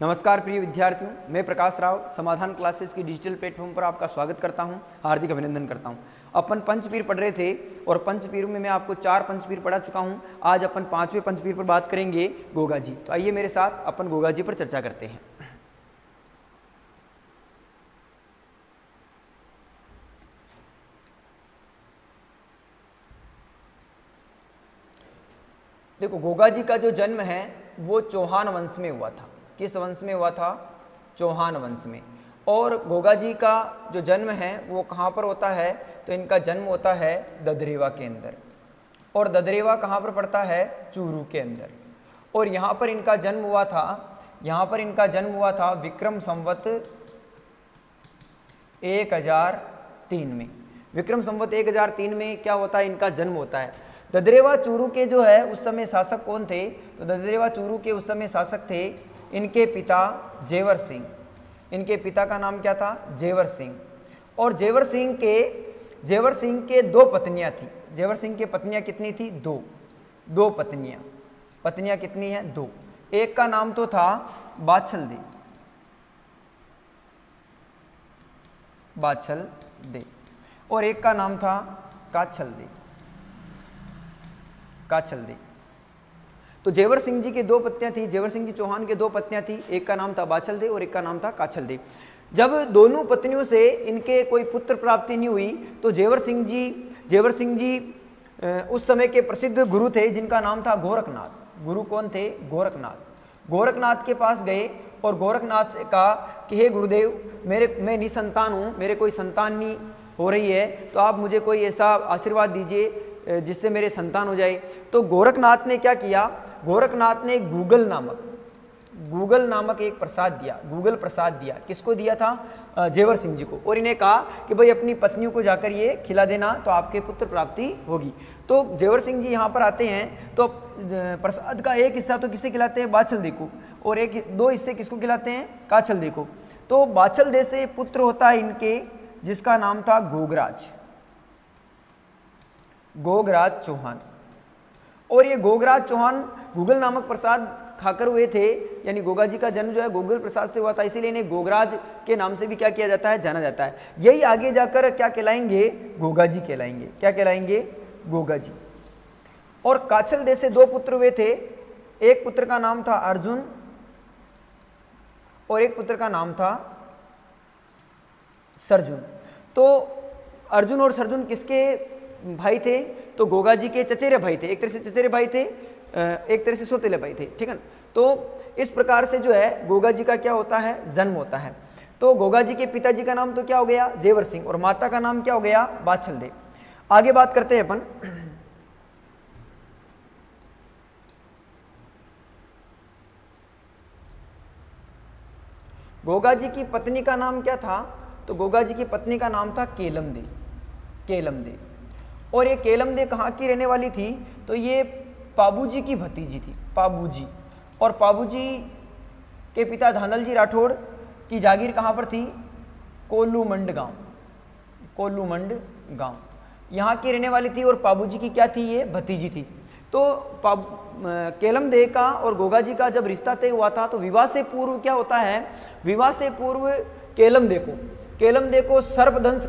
नमस्कार प्रिय विद्यार्थियों, मैं प्रकाश राव समाधान क्लासेस की डिजिटल प्लेटफॉर्म पर आपका स्वागत करता हूं, हार्दिक अभिनंदन करता हूं। अपन पंचपीर पढ़ रहे थे और पंचपीर में मैं आपको 4 पंचपीर पढ़ा चुका हूं। आज अपन 5वें पंचपीर पर बात करेंगे गोगा जी। तो आइए मेरे साथ अपन गोगा जी पर चर्चा करते हैं। देखो, गोगा जी का जो जन्म है वो चौहान वंश में हुआ था। किस वंश में हुआ था? चौहान वंश में। और गोगा जी का जो जन्म है वो कहाँ पर होता है? तो इनका जन्म होता है ददरेवा के अंदर। और ददरेवा कहाँ पर पड़ता है? चूरू के अंदर। और यहाँ पर इनका जन्म हुआ था विक्रम संवत 1003 में। विक्रम संवत 1003 में क्या होता है? इनका जन्म होता है। ददरेवा चूरू के जो है उस समय शासक कौन थे? तो ददरेवा चूरू के उस समय शासक थे इनके पिता जेवर सिंह। इनके पिता का नाम क्या था? जेवर सिंह। और जेवर सिंह के 2 पत्नियां थी। जेवर सिंह की पत्नियां कितनी थी? 2 पत्नियां। पत्नियां कितनी हैं? 2। एक का नाम तो था बाछल दे और एक का नाम था काछल दे। तो जेवर सिंह जी की 2 पत्नियां थी। जेवर सिंह जी चौहान के 2 पत्नियां थी। एक का नाम था बाछल दे और एक का नाम था काछल दे। जब दोनों पत्नियों से इनके कोई पुत्र प्राप्ति नहीं हुई तो जेवर सिंह जी उस समय के प्रसिद्ध गुरु थे जिनका नाम था गोरखनाथ। गुरु कौन थे? गोरखनाथ के पास गए और गोरखनाथ से कहा कि हे गुरुदेव, मैं निसंतान हूँ, मेरे कोई संतान नहीं हो रही है, तो आप मुझे कोई ऐसा आशीर्वाद दीजिए जिससे मेरे संतान हो जाए। तो गोरखनाथ ने क्या किया? गोरखनाथ ने गूगल नामक एक गूगल प्रसाद दिया। किसको दिया था? जेवर सिंह जी को। और इन्हें कहा कि भाई अपनी पत्नियों को जाकर ये खिला देना तो आपके पुत्र प्राप्ति होगी। तो जेवर सिंह जी यहाँ पर आते हैं तो प्रसाद का एक हिस्सा तो किसे खिलाते हैं? बाछल दे को। और 2 हिस्से किसको खिलाते हैं? काछल दे को। तो बाछल दे से पुत्र होता है इनके, जिसका नाम था गोगराज चौहान। और ये गोगराज चौहान गूगल नामक प्रसाद खाकर हुए थे, यानी गोगा जी का जन्म जो है गूगल प्रसाद से हुआ था, इसीलिए इन्हें गोगराज के नाम से भी क्या किया जाता है? जाना जाता है। यही आगे जाकर क्या कहलाएंगे? गोगा जी कहलाएंगे। क्या कहलाएंगे? गोगा जी। और काछल दे से 2 पुत्र हुए थे। एक पुत्र का नाम था अर्जुन और एक पुत्र का नाम था सर्जुन। तो अर्जुन और सर्जुन किसके भाई थे? तो गोगा जी के चचेरे भाई थे। एक तरह से चचेरे भाई थे, एक तरह से सौतेले भाई थे, ठीक है। तो इस प्रकार से जो है गोगा जी का क्या होता है? जन्म होता है। तो गोगा जी के पिताजी का नाम तो क्या हो गया? जेवर सिंह। और माता का नाम क्या हो गया? बाछल दे। आगे बात करते हैं अपन। गोगा जी की पत्नी का नाम क्या था? तो गोगा जी की पत्नी का नाम था केलम दे। और ये केलम दे कहाँ की रहने वाली थी? तो ये पाबूजी की भतीजी थी, पाबूजी। और पाबूजी के पिता धानल जी राठौड़ की जागीर कहाँ पर थी? कोल्लूमंड गांव यहाँ की रहने वाली थी। और पाबूजी की क्या थी? ये भतीजी थी। तो केलम दे का और गोगा जी का जब रिश्ता तय हुआ था तो विवाह से पूर्व क्या होता है? विवाह से पूर्व केलम दे को सर्पदंश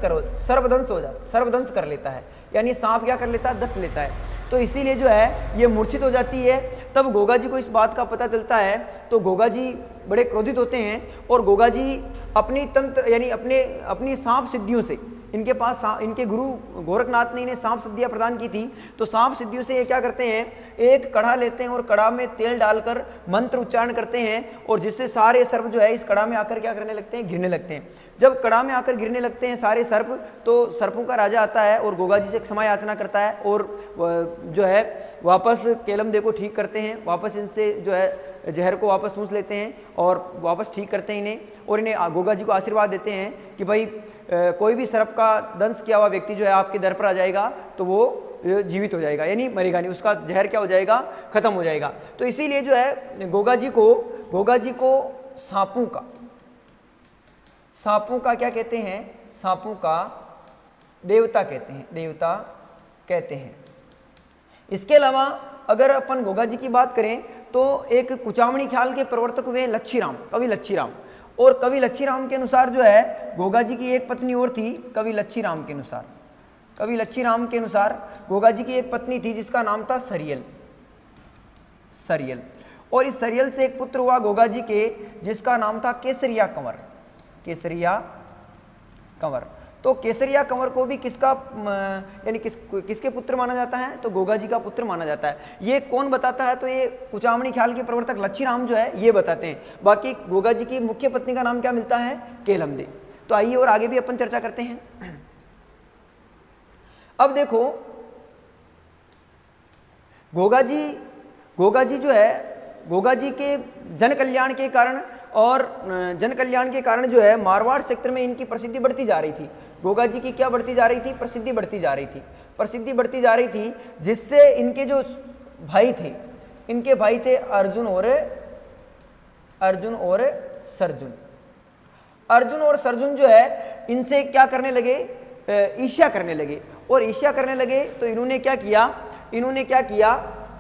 कर लेता है, यानी सांप क्या कर लेता है? दंश लेता है। तो इसीलिए जो है ये मूर्छित हो जाती है। तब गोगा जी को इस बात का पता चलता है तो गोगा जी बड़े क्रोधित होते हैं और गोगा जी अपनी तंत्र यानी अपनी सांप सिद्धियों से, इनके गुरु गोरखनाथ ने इन्हें सांप सिद्धियां प्रदान की थी, तो सांप सिद्धियों से ये क्या करते हैं? एक कड़ा लेते हैं और कड़ा में तेल डालकर मंत्र उच्चारण करते हैं और जिससे सारे सर्प जो है इस कड़ा में आकर क्या करने लगते हैं? गिरने लगते हैं। जब कड़ा में आकर गिरने लगते हैं सारे सर्प, तो सर्पों का राजा आता है और गोगा जी से क्षमा याचना करता है और जो है वापस केलम दे को ठीक करते हैं। वापस इनसे जो है जहर को वापस सूंस लेते हैं और वापस ठीक करते हैं इन्हें। और इन्हें गोगा जी को आशीर्वाद देते हैं कि भाई कोई भी सर्प का दंश किया हुआ व्यक्ति जो है आपके दर पर आ जाएगा तो वो जीवित हो जाएगा, यानी मरेगा नहीं, उसका जहर क्या हो जाएगा? खत्म हो जाएगा। तो इसीलिए जो है गोगा जी को सांपों का क्या कहते हैं? सांपों का देवता कहते हैं। इसके अलावा अगर अपन गोगा जी की बात करें तो एक कुचामणी ख्याल के प्रवर्तक हुए लच्छीराम, कवि लच्छीराम। और कवि लच्छीराम के अनुसार जो है गोगा जी की एक पत्नी और थी। कवि लच्छीराम के अनुसार, कवि लच्छीराम के अनुसार गोगा जी की एक पत्नी थी जिसका नाम था सरियल, सरियल। और इस सरियल से एक पुत्र हुआ गोगा जी के जिसका नाम था केसरिया कंवर, केसरिया कंवर। तो केसरिया कंवर को भी किसका यानी किसके पुत्र माना जाता है? तो गोगा जी का पुत्र माना जाता है। ये कौन बताता है? तो ये कुचामणी ख्याल के प्रवर्तक लच्छीराम जो है ये बताते हैं। बाकी गोगा जी की मुख्य पत्नी का नाम क्या मिलता है? केलमदे। तो आइए और आगे भी अपन चर्चा करते हैं। अब देखो गोगा जी जो है, गोगा जी के जन कल्याण के कारण और जन कल्याण के कारण जो है मारवाड़ क्षेत्र में इनकी प्रसिद्धि बढ़ती जा रही थी। गोगा जी की क्या बढ़ती जा रही थी? प्रसिद्धि बढ़ती जा रही थी, प्रसिद्धि बढ़ती जा रही थी, जिससे इनके जो भाई थे, इनके भाई थे अर्जुन और सर्जुन। अर्जुन और सर्जुन जो है इनसे क्या करने लगे? ईर्ष्या करने लगे। और ईर्ष्या करने लगे तो इन्होंने क्या किया?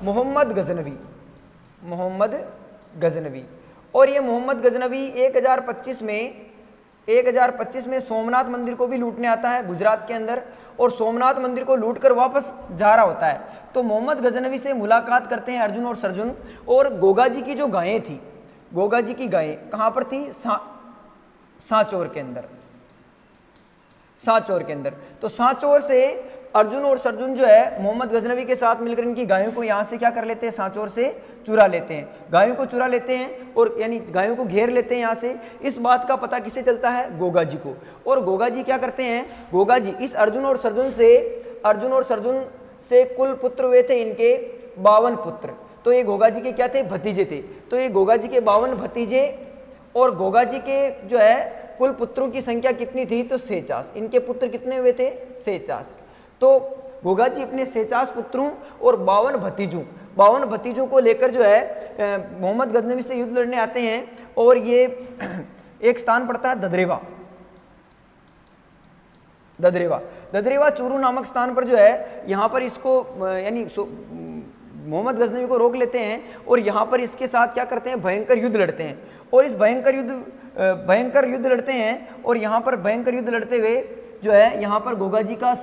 मोहम्मद गजनवी। और ये मोहम्मद गजनवी 1025 में सोमनाथ मंदिर को भी लूटने आता है गुजरात के अंदर, और सोमनाथ मंदिर को लूटकर वापस जा रहा होता है। तो मोहम्मद गजनवी से मुलाकात करते हैं अर्जुन और सर्जुन। और गोगा जी की जो गायें थी, गोगा जी की गायें कहाँ पर थी? सांचौर के अंदर, सांचौर के अंदर। तो सांचौर से अर्जुन और सर्जुन जो है मोहम्मद गजनवी के साथ मिलकर इनकी गायों को यहाँ से क्या कर लेते हैं? सांचौर से चुरा लेते हैं, गायों को चुरा लेते हैं, और यानी गायों को घेर लेते हैं यहाँ से। इस बात का पता किसे चलता है? गोगा जी को। और गोगा जी क्या करते हैं? गोगा जी इस अर्जुन और सर्जुन से कुल पुत्र हुए थे इनके 52 पुत्र। तो ये गोगा जी के क्या थे? भतीजे थे। तो ये गोगा जी के 52 भतीजे, और गोगा जी के जो है कुल पुत्रों की संख्या कितनी थी? तो 46। इनके पुत्र कितने हुए थे? 46। तो गोगा जी अपने 46 पुत्रों और 52 भतीजों को लेकर जो है मोहम्मद गजनवी से युद्ध लड़ने आते हैं। और ये एक स्थान पड़ता है ददरेवा चूरू नामक स्थान पर जो है यहाँ पर इसको यानी मोहम्मद गजनवी को रोक लेते हैं, और यहाँ पर इसके साथ क्या करते हैं? भयंकर युद्ध लड़ते हैं। और इस भयंकर युद्ध लड़ते हैं, और यहाँ पर भयंकर युद्ध लड़ते हुए जो है यहाँ पर गोगा जी का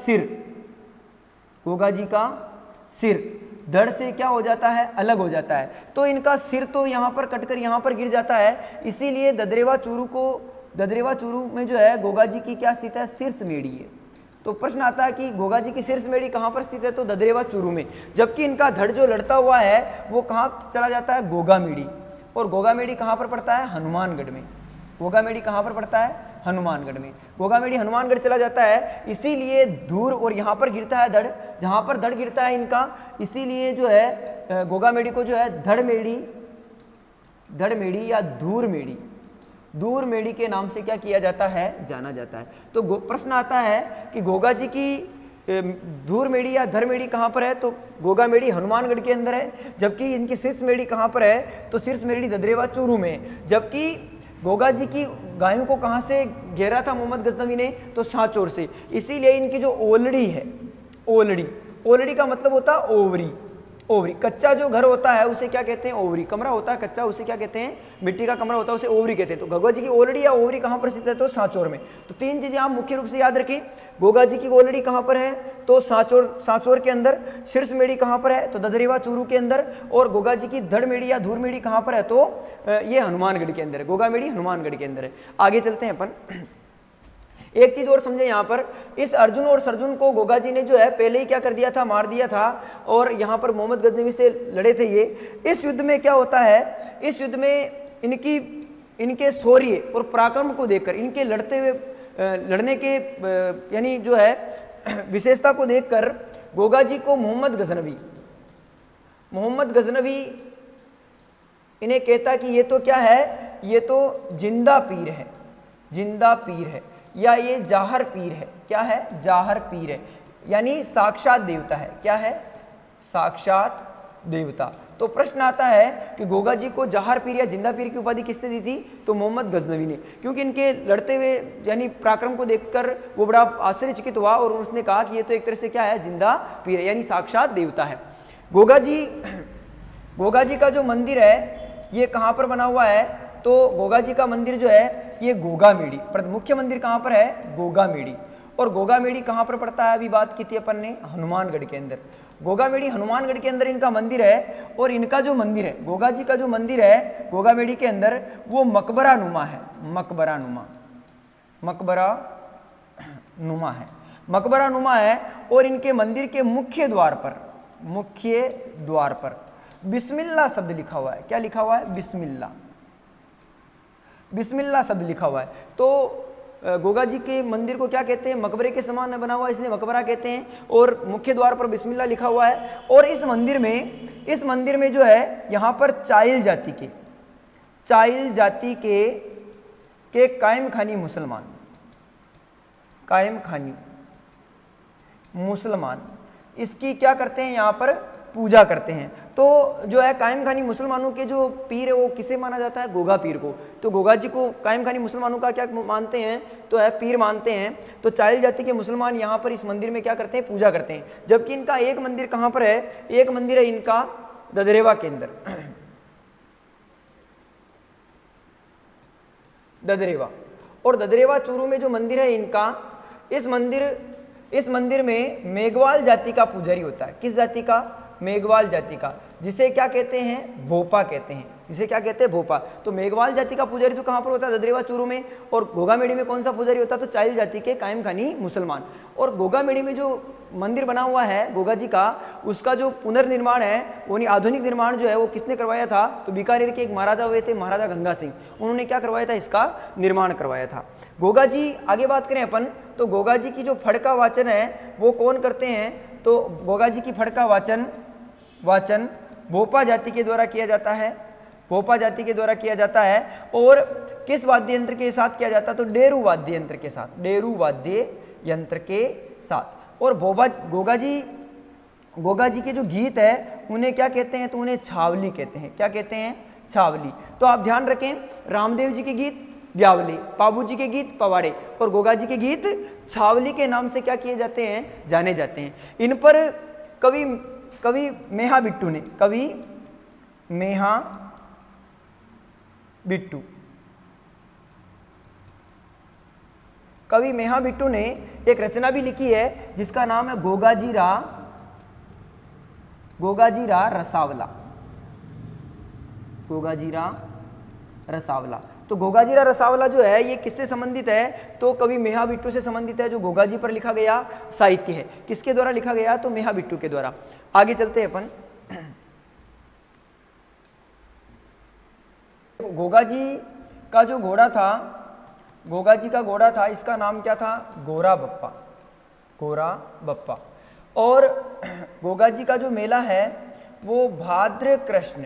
सिर धड़ से क्या हो जाता है? अलग हो जाता है। तो इनका सिर तो यहाँ पर कटकर यहाँ पर गिर जाता है। इसीलिए ददरेवा चूरू में जो है गोगा जी की क्या स्थित है? शीर्ष मेढ़ी है। तो प्रश्न आता है कि गोगा जी की शीर्ष मेढ़ी कहाँ पर स्थित है? तो ददरेवा चूरू में। जबकि इनका धड़ जो लड़ता हुआ है वो कहाँ चला जाता है? गोगा मेढ़ी। और गोगा मेढ़ी कहाँ पर पड़ता है? हनुमानगढ़ में। गोगा मेढ़ी कहाँ पर पड़ता है? हनुमानगढ़ में। गोगा मेढ़ी हनुमानगढ़ चला जाता है, इसीलिए दूर, और यहाँ पर गिरता है धड़, जहाँ पर धड़ गिरता है इनका, इसीलिए जो है गोगा मेढ़ी को जो है धड़ मेढ़ी या दूर मेढ़ी के नाम से क्या किया जाता है? जाना जाता है। तो प्रश्न आता है कि गोगा जी की धूर मेढ़ी या धर मेढ़ी कहाँ पर है? तो गोगा मेढ़ी हनुमानगढ़ के अंदर है। जबकि इनकी शीर्ष मेढ़ी कहाँ पर है? तो शीर्ष मेढ़ी ददरेवा चूरू में। जबकि गोगा जी की गायों को कहाँ से घेरा था मोहम्मद गजनवी ने? तो सांचौर से। इसीलिए इनकी जो ओलड़ी है, ओलड़ी का मतलब होता है ओवरी। कच्चा जो घर होता है उसे क्या कहते हैं? ओवरी। कमरा होता है कच्चा, उसे क्या कहते हैं? मिट्टी का कमरा होता है, उसे ओवरी कहते हैं। तो गोगा जी की ओलड़ी या ओवरी कहाँ पर स्थित है? तो सांचौर में। तो 3 चीजें आप मुख्य रूप से याद रखें। गोगा जी की ओलड़ी कहाँ पर है? तो सांचौर के अंदर। शीर्ष मेढ़ी कहाँ पर है? तो ददरेवा चूरू के अंदर। और गोगा जी की धड़ मेढ़ी या धूर मेढ़ी कहाँ पर है? तो ये हनुमानगढ़ के अंदर है। गोगा मेढ़ी हनुमानगढ़ के अंदर है। आगे चलते हैं अपन। एक चीज और समझे यहाँ पर, इस अर्जुन और सर्जुन को गोगा जी ने जो है पहले ही क्या कर दिया था? मार दिया था। और यहाँ पर मोहम्मद गजनवी से लड़े थे ये। इस युद्ध में क्या होता है? इस युद्ध में इनके शौर्य और पराक्रम को देखकर, इनके लड़ने के यानी जो है विशेषता को देखकर गोगा जी को मोहम्मद गजनवी इन्हें कहता कि ये तो क्या है? ये तो जिंदा पीर है, या ये जाहर पीर है। क्या है? जाहर पीर है, यानी साक्षात देवता है। क्या है? साक्षात देवता। तो प्रश्न आता है कि गोगा जी को जाहर पीर या जिंदा पीर की उपाधि किसने दी थी? तो मोहम्मद गजनवी ने। क्योंकि इनके लड़ते हुए यानी पराक्रम को देखकर वो बड़ा आश्चर्यचकित हुआ, और उसने कहा कि ये तो एक तरह से क्या है? जिंदा पीर है, यानी साक्षात देवता है। गोगा जी गोगा जी का जो मंदिर है ये कहाँ पर बना हुआ है, तो गोगा जी का मंदिर जो है ये गोगामेड़ी, पर मुख्य मंदिर कहाँ पर है, गोगामेड़ी। और गोगामेड़ी कहाँ पर पड़ता है, अभी बात की थी अपन ने, हनुमानगढ़ के अंदर। गोगामेड़ी हनुमानगढ़ के अंदर इनका मंदिर है। और इनका जो मंदिर है, गोगा जी का जो मंदिर है गोगामेड़ी के अंदर, वो मकबरा नुमा है, मकबरा नुमा, मकबरा नुमा है, मकबरा नुमा है। और इनके मंदिर के मुख्य द्वार पर बिस्मिल्लाह शब्द लिखा हुआ है। क्या लिखा हुआ है, बिस्मिल्लाह, बिस्मिल्लाह शब्द लिखा हुआ है। तो गोगा जी के मंदिर को क्या कहते हैं, मकबरे के समान बना हुआ है इसलिए मकबरा कहते हैं। और मुख्य द्वार पर बिस्मिल्लाह लिखा हुआ है। और इस मंदिर में जो है यहाँ पर चाइल जाति के कायम खानी मुसलमान इसकी क्या करते हैं, यहाँ पर पूजा करते हैं। तो जो है कायम खानी मुसलमानों के जो पीर है वो किसे माना जाता है, गोगा पीर को। तो गोगा जी को कायम खानी मुसलमानों का क्या मानते हैं, तो है पीर मानते हैं। तो चाइल जाति के मुसलमान यहाँ पर इस मंदिर में क्या करते हैं, पूजा करते हैं। जबकि इनका एक मंदिर कहाँ पर है, एक मंदिर है इनका ददरेवा के अंदर, ददरेवा। और ददरेवा चूरू में जो मंदिर है इनका, इस मंदिर में मेघवाल जाति का पुजारी होता है। किस जाति का, मेघवाल जाति का, जिसे क्या कहते हैं, भोपा कहते हैं। जिसे क्या कहते हैं, भोपा। तो मेघवाल जाति का पुजारी तो कहाँ पर होता है, ददरेवा चूरू में। और गोगामेड़ी में कौन सा पुजारी होता है, तो चाइल जाति के कायम खानी मुसलमान। और गोगामेड़ी में जो मंदिर बना हुआ है गोगा जी का, उसका जो पुनर्निर्माण है, वो आधुनिक निर्माण जो है वो किसने करवाया था, तो बीकानेर के एक महाराजा हुए थे, महाराजा गंगा सिंह, उन्होंने क्या करवाया था, इसका निर्माण करवाया था। गोगा जी, आगे बात करें अपन, तो गोगा जी की जो फड़का वाचन है वो कौन करते हैं, तो गोगा जी की फड़का वाचन भोपा जाति के द्वारा किया जाता है, भोपा जाति के द्वारा किया जाता है। और किस वाद्य यंत्र के साथ किया जाता है, तो डेरू वाद्य यंत्र के साथ, डेरू वाद्य यंत्र के साथ। और गोगा जी के जो गीत है उन्हें क्या कहते हैं, तो उन्हें छावली कहते हैं। क्या कहते हैं, छावली। तो आप ध्यान रखें, रामदेव जी के गीत ब्यावली, पाबू जी के गीत पवाड़े, और गोगा जी के गीत छावली के नाम से क्या किए जाते हैं, जाने जाते हैं। इन पर कवि मेहा बिट्टू ने, कवि मेहा बिट्टू ने एक रचना भी लिखी है जिसका नाम है गोगाजी रा रसावला, गोगाजी रा रसावला। तो गोगाजी रा रसावला जो है ये किससे संबंधित है, तो कवि मेहा बिट्टू से संबंधित है, जो गोगा जी पर लिखा गया साहित्य है। किसके द्वारा लिखा गया, तो मेहा बिट्टू के द्वारा। आगे चलते हैं अपन। गोगा जी का जो घोड़ा था, गोगा जी का घोड़ा था, इसका नाम क्या था, गोरा बप्पा। और गोगा जी का जो मेला है वो भाद्र कृष्ण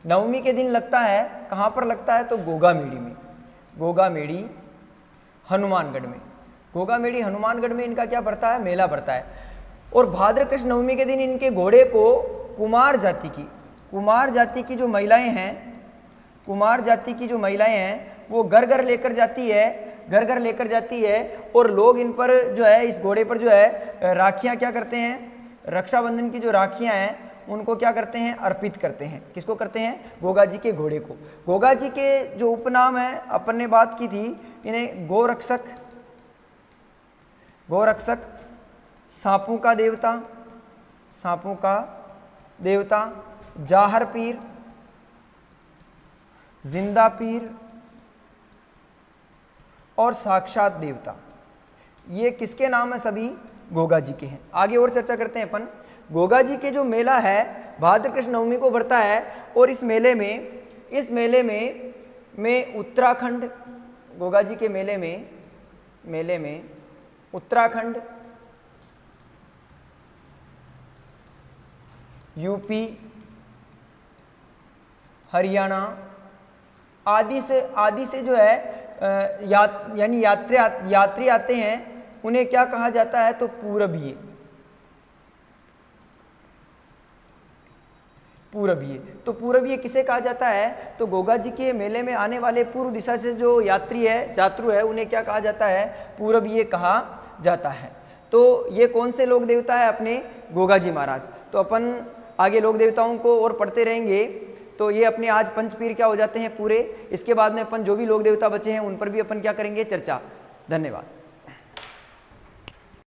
नवमी के दिन लगता है। कहाँ पर लगता है, तो गोगामेड़ी हनुमानगढ़ में। गोगामेड़ी हनुमानगढ़ में इनका क्या बढ़ता है, मेला बढ़ता है। और भाद्र कृष्ण नवमी के दिन इनके घोड़े को कुमार जाति की जो महिलाएं हैं वो घर लेकर जाती है। और लोग इन पर जो है, इस घोड़े पर जो है राखियां क्या करते हैं, रक्षाबंधन की जो राखियां हैं उनको क्या करते हैं, अर्पित करते हैं। किसको करते हैं, गोगा जी के घोड़े को। गोगा जी के जो उपनाम है अपन ने बात की थी, इन्हें गोरक्षक, सांपों का देवता, जाहर पीर, जिंदा पीर और साक्षात देवता, ये किसके नाम है, सभी गोगा जी के हैं। आगे और चर्चा करते हैं अपन। गोगा जी के जो मेला है भाद्र कृष्ण नवमी को बढ़ता है। और इस मेले में उत्तराखंड, गोगा जी के मेले में उत्तराखंड, यूपी, हरियाणा आदि से जो है यानी यात्री आते हैं, उन्हें क्या कहा जाता है, तो पूरबीय। तो पूरबीय किसे कहा जाता है, तो गोगा जी के मेले में आने वाले पूर्व दिशा से जो यात्रु है उन्हें क्या कहा जाता है, पूरबीय कहा जाता है। तो ये कौन से लोक देवता है? अपने गोगा जी महाराज। तो अपन आगे लोक देवताओं को और पढ़ते रहेंगे। तो ये अपने आज पंचपीर क्या हो जाते हैं पूरे। इसके बाद में अपन जो भी लोक देवता बचे हैं उन पर भी अपन क्या करेंगे? चर्चा। धन्यवाद।